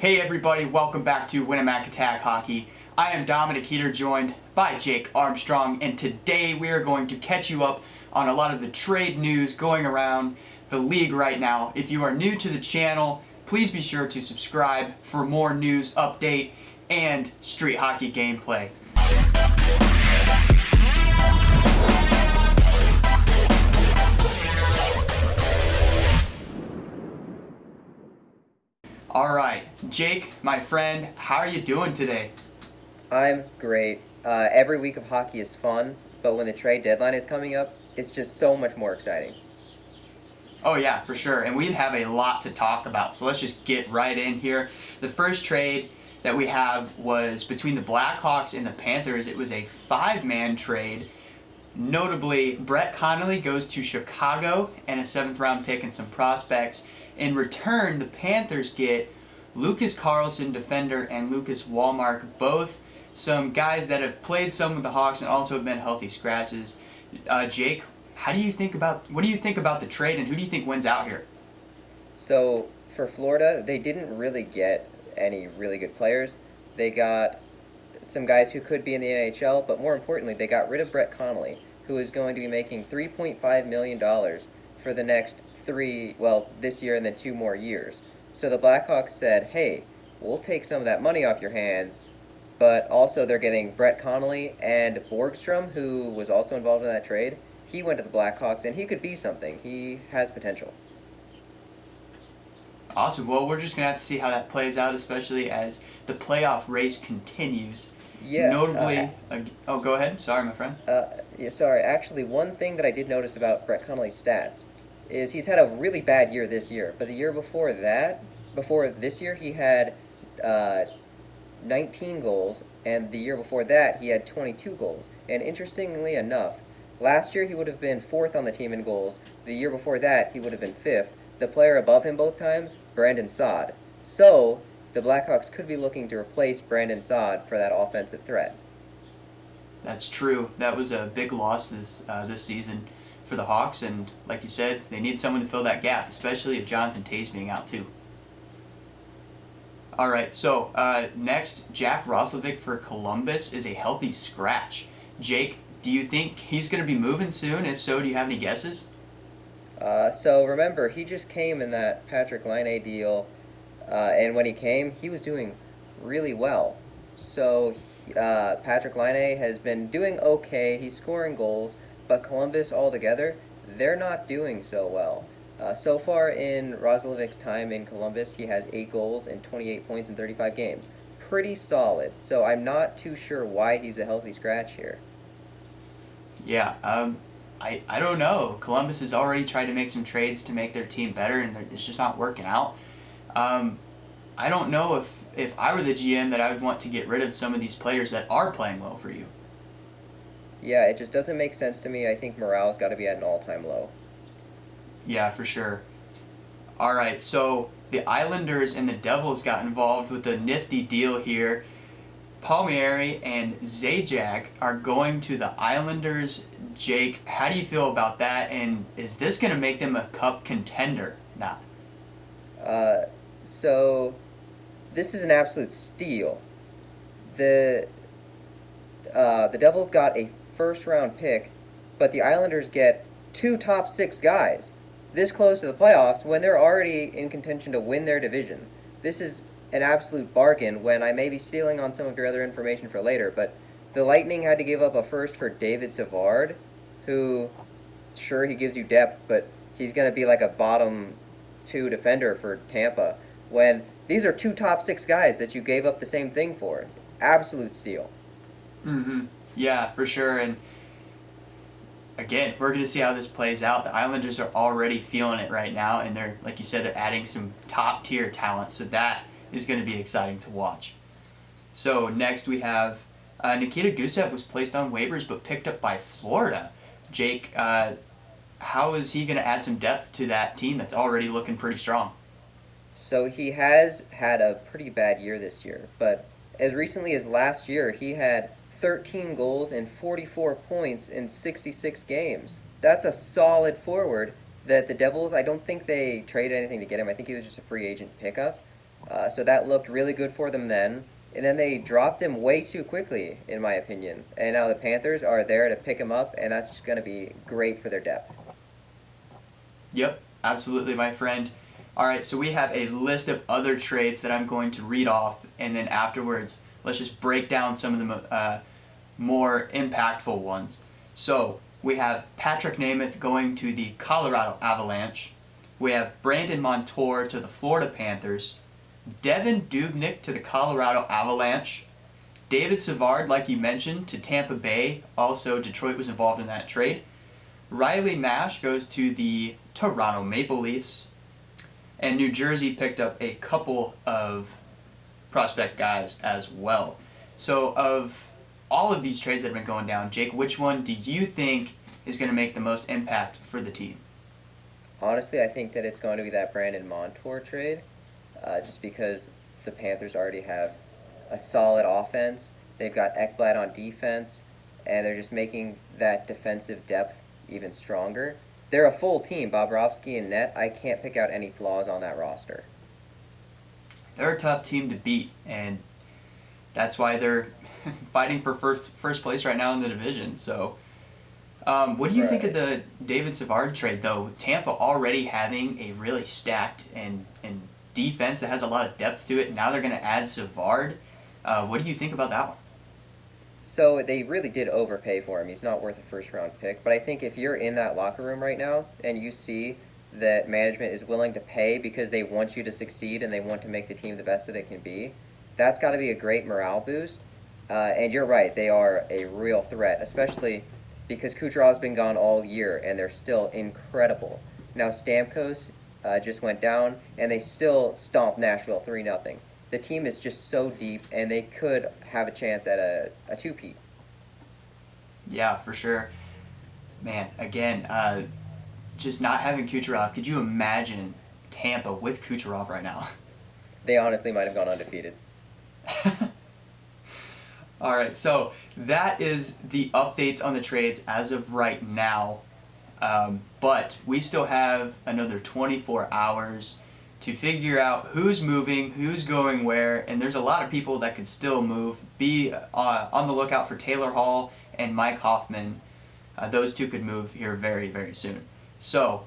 Hey everybody, welcome back to Winamac Attack Hockey. I am Nikita, joined by Jake Armstrong, and today we are going to catch you up on a lot of the trade news going around the league right now. If you are new to the channel, please be sure to subscribe for more news, update, and street hockey gameplay. Alright, Jake, my friend, how are you doing today? I'm great. Every week of hockey is fun, but when the trade deadline is coming up, it's just so much more exciting. Oh yeah, for sure, and we have a lot to talk about, so let's just get right in here. The first trade that we have was between the Blackhawks and the Panthers. It was a 5-man trade. Notably, Brett Connolly goes to Chicago and a 7th round pick and some prospects. In return, the Panthers get Lucas Carlson, defender, and Lucas Wallmark, both some guys that have played some with the Hawks and also have been healthy scratches. Jake, what do you think about the trade, and who do you think wins out here? So, for Florida, they didn't really get any really good players. They got some guys who could be in the NHL, but more importantly, they got rid of Brett Connolly, who is going to be making $3.5 million for the next this year and then 2 more years. So the Blackhawks said, hey, we'll take some of that money off your hands, but also they're getting Brett Connolly and Borgstrom, who was also involved in that trade. He went to the Blackhawks, and he could be something. He has potential. Awesome. Well, we're just going to have to see how that plays out, especially as the playoff race continues. Yeah. Notably, go ahead. Sorry, my friend. Sorry. Actually, one thing that I did notice about Brett Connolly's stats is he's had a really bad year this year, but the year before this year, he had 19 goals, and the year before that, he had 22 goals. And interestingly enough, last year he would have been 4th on the team in goals. The year before that, he would have been 5th. The player above him both times, Brandon Saad. So, the Blackhawks could be looking to replace Brandon Saad for that offensive threat. That's true. That was a big loss this season for the Hawks, and like you said, they need someone to fill that gap, especially if Jonathan Toews being out too. Alright, so next, Jack Roslovic for Columbus is a healthy scratch. Jake, do you think he's going to be moving soon? If so, do you have any guesses? So remember, he just came in that Patrik Laine deal, and when he came, he was doing really well. So Patrik Laine has been doing okay. He's scoring goals, but Columbus altogether, they're not doing so well. So far in Roslovic's time in Columbus, he has 8 goals and 28 points in 35 games. Pretty solid. So I'm not too sure why he's a healthy scratch here. Yeah, I don't know. Columbus has already tried to make some trades to make their team better, and it's just not working out. I don't know if I were the GM that I would want to get rid of some of these players that are playing well for you. Yeah, it just doesn't make sense to me. I think morale's got to be at an all-time low. Yeah, for sure. Alright, so the Islanders and the Devils got involved with a nifty deal here. Palmieri and Zajac are going to the Islanders. Jake, how do you feel about that, and is this going to make them a cup contender now? So this is an absolute steal. The Devils got a first-round pick, but the Islanders get 2 top 6 guys this close to the playoffs when they're already in contention to win their division. This is an absolute bargain when I may be stealing on some of your other information for later, but the Lightning had to give up a first for David Savard, who, sure, he gives you depth, but he's going to be like a bottom 2 defender for Tampa, when these are 2 top 6 guys that you gave up the same thing for. Absolute steal. Mm-hmm. Yeah, for sure, and again, we're going to see how this plays out. The Islanders are already feeling it right now, and they're, like you said, they're adding some top-tier talent, so that is going to be exciting to watch. So next we have Nikita Gusev was placed on waivers but picked up by Florida. Jake, how is he going to add some depth to that team that's already looking pretty strong? So he has had a pretty bad year this year, but as recently as last year, he had 13 goals and 44 points in 66 games. That's a solid forward that the Devils, I don't think they traded anything to get him. I think he was just a free agent pickup. So that looked really good for them then. And then they dropped him way too quickly, in my opinion. And now the Panthers are there to pick him up, and that's just going to be great for their depth. Yep, absolutely, my friend. All right, so we have a list of other trades that I'm going to read off, and then afterwards, let's just break down some of the more impactful ones. So we have Patrick Nemeth going to the Colorado Avalanche. We have Brandon Montour to the Florida Panthers. Devin Dubnyk to the Colorado Avalanche. David Savard, like you mentioned, to Tampa Bay. Also, Detroit was involved in that trade. Riley Nash goes to the Toronto Maple Leafs. And New Jersey picked up a couple of prospect guys as well. So of all of these trades that have been going down, Jake, which one do you think is going to make the most impact for the team? Honestly, I think that it's going to be that Brandon Montour trade, just because the Panthers already have a solid offense. They've got Ekblad on defense, and they're just making that defensive depth even stronger. They're a full team, Bobrovsky and net. I can't pick out any flaws on that roster. They're a tough team to beat, and that's why they're fighting for first place right now in the division. So, what do you think of the David Savard trade, though? Tampa already having a really stacked and defense that has a lot of depth to it. Now they're going to add Savard. What do you think about that one? So they really did overpay for him. He's not worth a first-round pick. But I think if you're in that locker room right now and you see that management is willing to pay because they want you to succeed and they want to make the team the best that it can be, that's got to be a great morale boost. And you're right, they are a real threat, especially because Kucherov's been gone all year and they're still incredible. Now Stamkos just went down and they still stomped Nashville 3-0. The team is just so deep, and they could have a chance at a two-peat. Yeah, for sure. Man, again, just not having Kucherov. Could you imagine Tampa with Kucherov right now? They honestly might have gone undefeated. All right, so that is the updates on the trades as of right now. But we still have another 24 hours to figure out who's moving, who's going where, and there's a lot of people that could still move. Be on the lookout for Taylor Hall and Mike Hoffmann. Those two could move here very, very soon. So,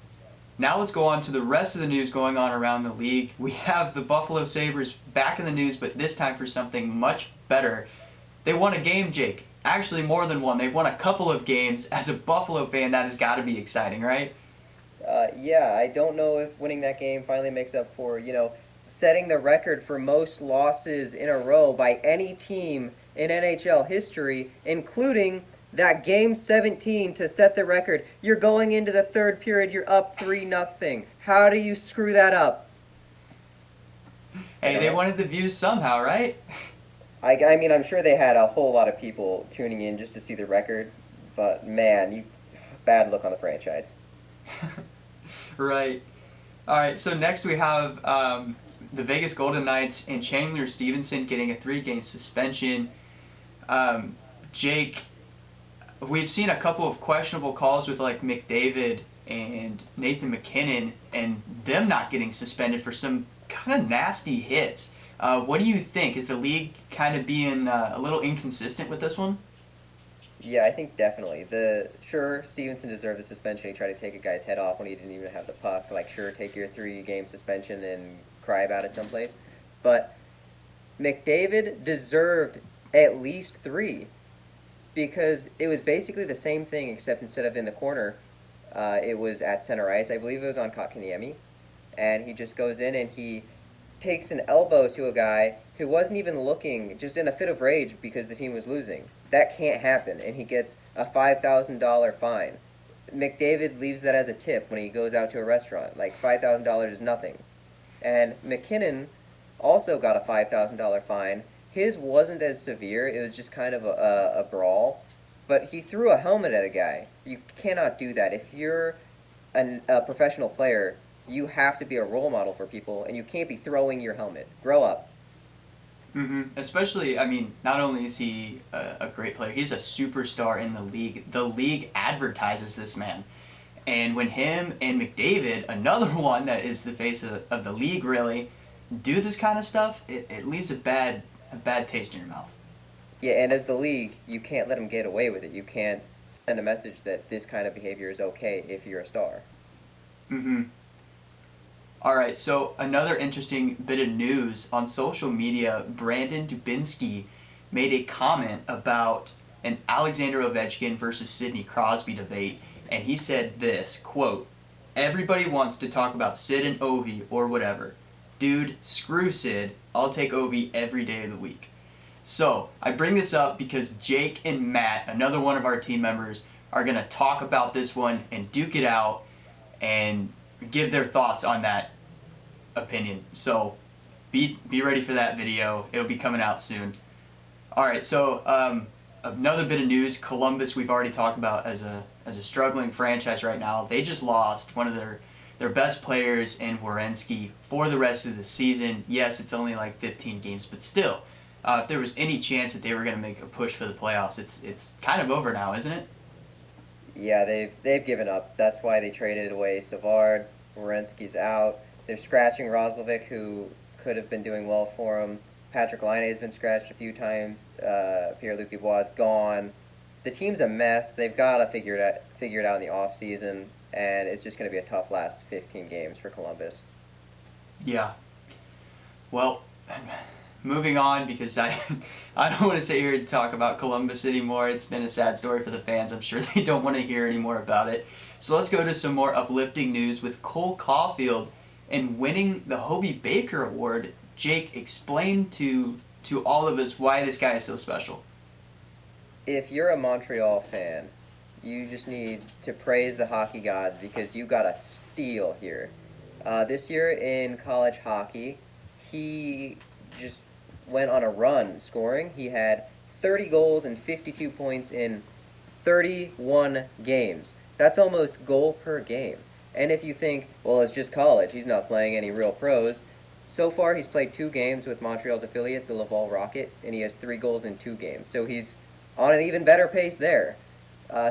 now let's go on to the rest of the news going on around the league. We have the Buffalo Sabres back in the news, but this time for something much better. They won a game, Jake. Actually, more than one. They've won a couple of games. As a Buffalo fan, that has got to be exciting, right? Yeah, I don't know if winning that game finally makes up for, setting the record for most losses in a row by any team in NHL history, including that game 17 to set the record. You're going into the third period, you're up 3-0. How do you screw that up? Hey, they wanted the views somehow, right? I mean, I'm sure they had a whole lot of people tuning in just to see the record, but man, bad look on the franchise. Right. All right, so next we have the Vegas Golden Knights and Chandler Stevenson getting a 3-game suspension. Jake, we've seen a couple of questionable calls with like McDavid and Nathan McKinnon and them not getting suspended for some kind of nasty hits. What do you think? Is the league kind of being a little inconsistent with this one? Yeah, I think definitely. Sure, Stevenson deserved a suspension. He tried to take a guy's head off when he didn't even have the puck. Like, sure, take your 3-game suspension and cry about it someplace. But McDavid deserved at least 3 because it was basically the same thing except instead of in the corner, it was at center ice. I believe it was on Kotkaniemi. And he just goes in and he takes an elbow to a guy who wasn't even looking, just in a fit of rage because the team was losing. That can't happen, and he gets a $5,000 fine. McDavid leaves that as a tip when he goes out to a restaurant. Like, $5,000 is nothing. And McKinnon also got a $5,000 fine. His wasn't as severe. It was just kind of a brawl. But he threw a helmet at a guy. You cannot do that. If you're a professional player, you have to be a role model for people, and you can't be throwing your helmet. Grow up. Mm-hmm. Especially, I mean, not only is he a great player, he's a superstar in the league. The league advertises this man. And when him and McDavid, another one that is the face of the league really, do this kind of stuff, it leaves a bad taste in your mouth. Yeah, and as the league, you can't let them get away with it. You can't send a message that this kind of behavior is okay if you're a star. Mm-hmm. All right, so another interesting bit of news on social media, Brandon Dubinsky made a comment about an Alexander Ovechkin versus Sidney Crosby debate, and he said this, quote, "Everybody wants to talk about Sid and Ovi or whatever. Dude, screw Sid. I'll take Ovi every day of the week." So, I bring this up because Jake and Matt, another one of our team members, are going to talk about this one and duke it out and give their thoughts on that opinion. So, be ready for that video. It'll be coming out soon. All right, so another bit of news. Columbus, we've already talked about as a struggling franchise right now. They just lost one of their best players in Werenski for the rest of the season. Yes, it's only like 15 games, but still, if there was any chance that they were going to make a push for the playoffs, it's kind of over now, isn't it? Yeah, they've given up. That's why they traded away Savard. Werenski's out. They're scratching Roslovic, who could have been doing well for them. Patrick Laine has been scratched a few times. Pierre-Luc Dubois is gone. The team's a mess. They've got to figure it out in the offseason, and it's just going to be a tough last 15 games for Columbus. Yeah. Well, moving on, because I don't want to sit here and talk about Columbus anymore. It's been a sad story for the fans. I'm sure they don't want to hear any more about it. So let's go to some more uplifting news with Cole Caufield and winning the Hobey Baker Award. Jake, explain to all of us why this guy is so special. If you're a Montreal fan, you just need to praise the hockey gods because you got a steal here. This year in college hockey, he just went on a run scoring. He had 30 goals and 52 points in 31 games. That's almost goal per game. And if you think, well, it's just college, he's not playing any real pros, so far he's played 2 games with Montreal's affiliate, the Laval Rocket, and he has 3 goals in 2 games. So he's on an even better pace there.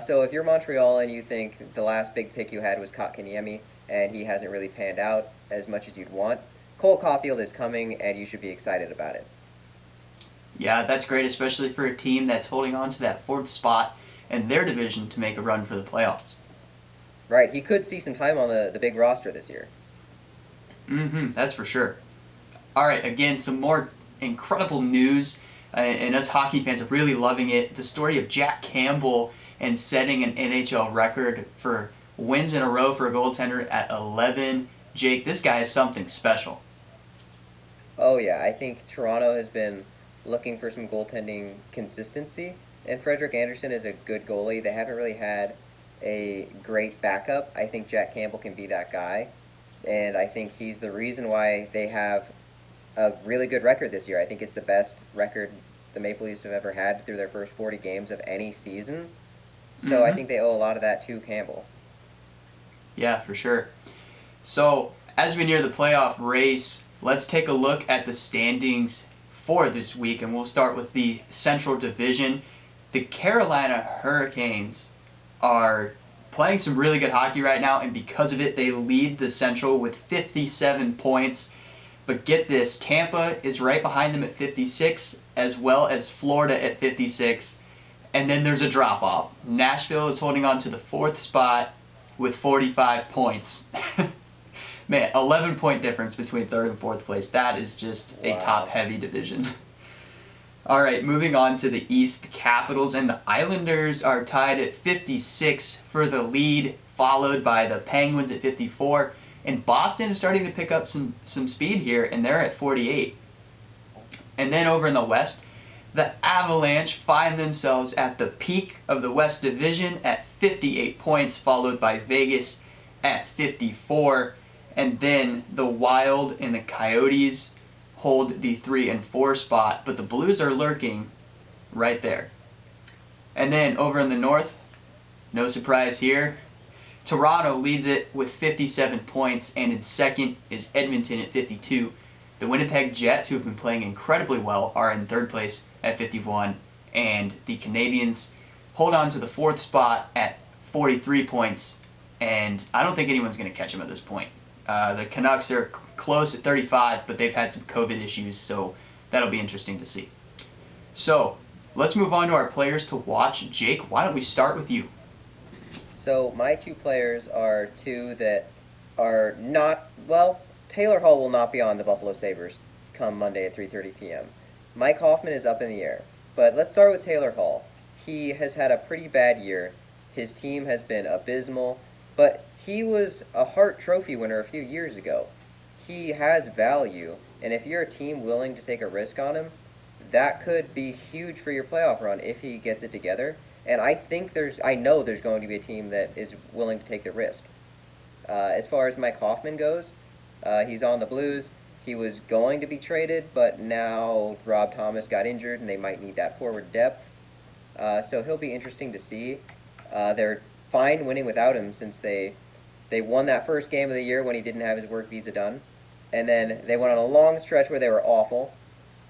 So if you're Montreal and you think the last big pick you had was Kotkaniemi and he hasn't really panned out as much as you'd want, Cole Caufield is coming and you should be excited about it. Yeah, that's great, especially for a team that's holding on to that 4th spot in their division to make a run for the playoffs. Right, he could see some time on the big roster this year. That's for sure. All right, again, some more incredible news, and us hockey fans are really loving it. The story of Jack Campbell and setting an NHL record for wins in a row for a goaltender at 11. Jake, this guy is something special. Oh yeah, I think Toronto has been looking for some goaltending consistency, and Frederik Andersen is a good goalie. They haven't really had a great backup. I think Jack Campbell can be that guy, and I think he's the reason why they have a really good record this year. I think it's the best record the Maple Leafs have ever had through their first 40 games of any season. So I think they owe a lot of that to Campbell. Yeah, for sure. So, as we near the playoff race, let's take a look at the standings for this week, and we'll start with the Central Division. The Carolina Hurricanes are playing some really good hockey right now, and because of it, they lead the Central with 57 points. But get this, Tampa is right behind them at 56, as well as Florida at 56. And then there's a drop-off. Nashville is holding on to the 4th spot with 45 points. Man, 11-point difference between 3rd and 4th place. That is just a top-heavy division. All right, moving on to the East. The Capitals and the Islanders are tied at 56 for the lead, followed by the Penguins at 54. And Boston is starting to pick up some speed here, and they're at 48. And then over in the West, the Avalanche find themselves at the peak of the West Division at 58 points, followed by Vegas at 54. And then the Wild and the Coyotes hold the 3 and 4 spot, but the Blues are lurking right there. And then over in the North, no surprise here, Toronto leads it with 57 points, and in second is Edmonton at 52. The Winnipeg Jets, who have been playing incredibly well, are in 3rd place at 51, and the Canadiens hold on to the 4th spot at 43 points, and I don't think anyone's going to catch them at this point. The Canucks are close at 35, but they've had some COVID issues, so that'll be interesting to see. So let's move on to our players to watch. Jake, why don't we start with you? So my two players are two that are not, well, Taylor Hall will not be on the Buffalo Sabres come Monday at 3:30 p.m. Mike Hoffmann is up in the air. But let's start with Taylor Hall. He has had a pretty bad year. His team has been abysmal, but he was a Hart Trophy winner a few years ago. He has value, and if you're a team willing to take a risk on him, that could be huge for your playoff run if he gets it together. And I know there's going to be a team that is willing to take the risk. As far as Mike Hoffmann goes, he's on the Blues. He was going to be traded, but now Rob Thomas got injured, and they might need that forward depth. So he'll be interesting to see. They're fine winning without him since they won that first game of the year when he didn't have his work visa done. And then they went on a long stretch where they were awful.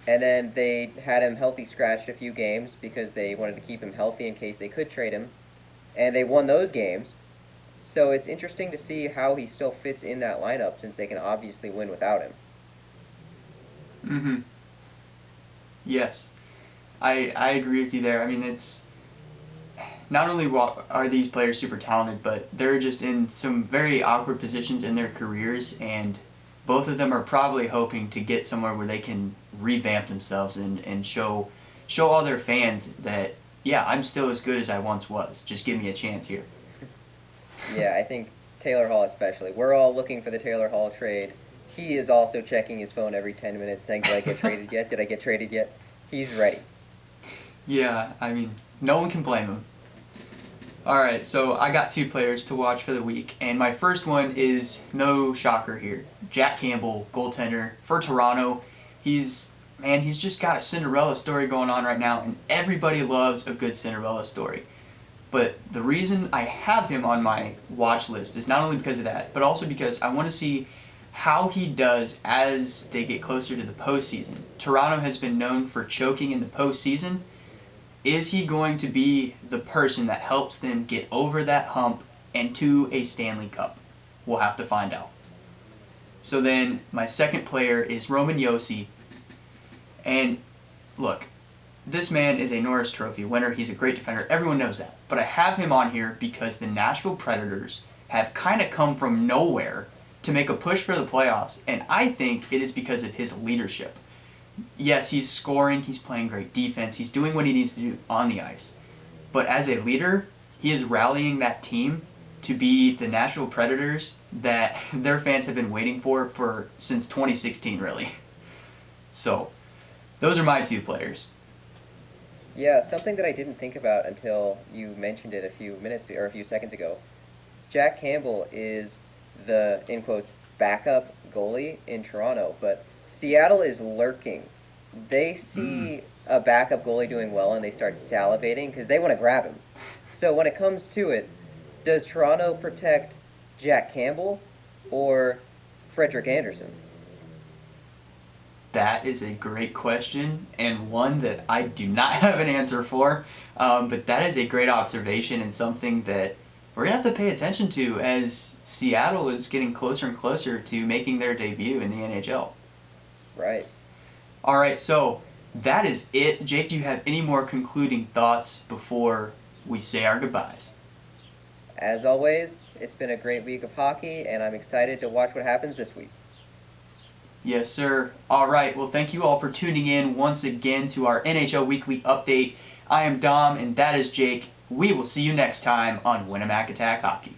And then they had him healthy scratched a few games because they wanted to keep him healthy in case they could trade him. And they won those games. So it's interesting to see how he still fits in that lineup since they can obviously win without him. Mm-hmm. Yes. I agree with you there. I mean, it's not only are these players super talented, but they're just in some very awkward positions in their careers, and both of them are probably hoping to get somewhere where they can revamp themselves and show all their fans that, yeah, I'm still as good as I once was. Just give me a chance here. Yeah, I think Taylor Hall especially. We're all looking for the Taylor Hall trade. He is also checking his phone every 10 minutes saying, did I get traded yet? Did I get traded yet? He's ready. Yeah, I mean, no one can blame him. All right, so I got two players to watch for the week, and my first one is no shocker here. Jack Campbell, goaltender for Toronto. He's just got a Cinderella story going on right now, and everybody loves a good Cinderella story. But the reason I have him on my watch list is not only because of that, but also because I want to see how he does as they get closer to the postseason. Toronto has been known for choking in the postseason. Is he going to be the person that helps them get over that hump and to a Stanley Cup? We'll have to find out. So then my second player is Roman Josi. And look, this man is a Norris Trophy winner. He's a great defender. Everyone knows that. But I have him on here because the Nashville Predators have kind of come from nowhere to make a push for the playoffs. And I think it is because of his leadership. Yes, he's scoring, he's playing great defense, he's doing what he needs to do on the ice. But as a leader, he is rallying that team to be the Nashville Predators that their fans have been waiting for since 2016, really. So, those are my two players. Yeah, something that I didn't think about until you mentioned it a few seconds ago. Jack Campbell is the, in quotes, backup goalie in Toronto, but Seattle is lurking. They see a backup goalie doing well and they start salivating because they want to grab him. So when it comes to it, does Toronto protect Jack Campbell or Frederik Andersen? That is a great question and one that I do not have an answer for, but that is a great observation and something that we're going to have to pay attention to as Seattle is getting closer and closer to making their debut in the NHL. Right. All right, so that is it. Jake, do you have any more concluding thoughts before we say our goodbyes? As always, it's been a great week of hockey, and I'm excited to watch what happens this week. Yes, sir. All right, well, thank you all for tuning in once again to our NHL Weekly Update. I am Dom, and that is Jake. We will see you next time on Winamac Attack Hockey.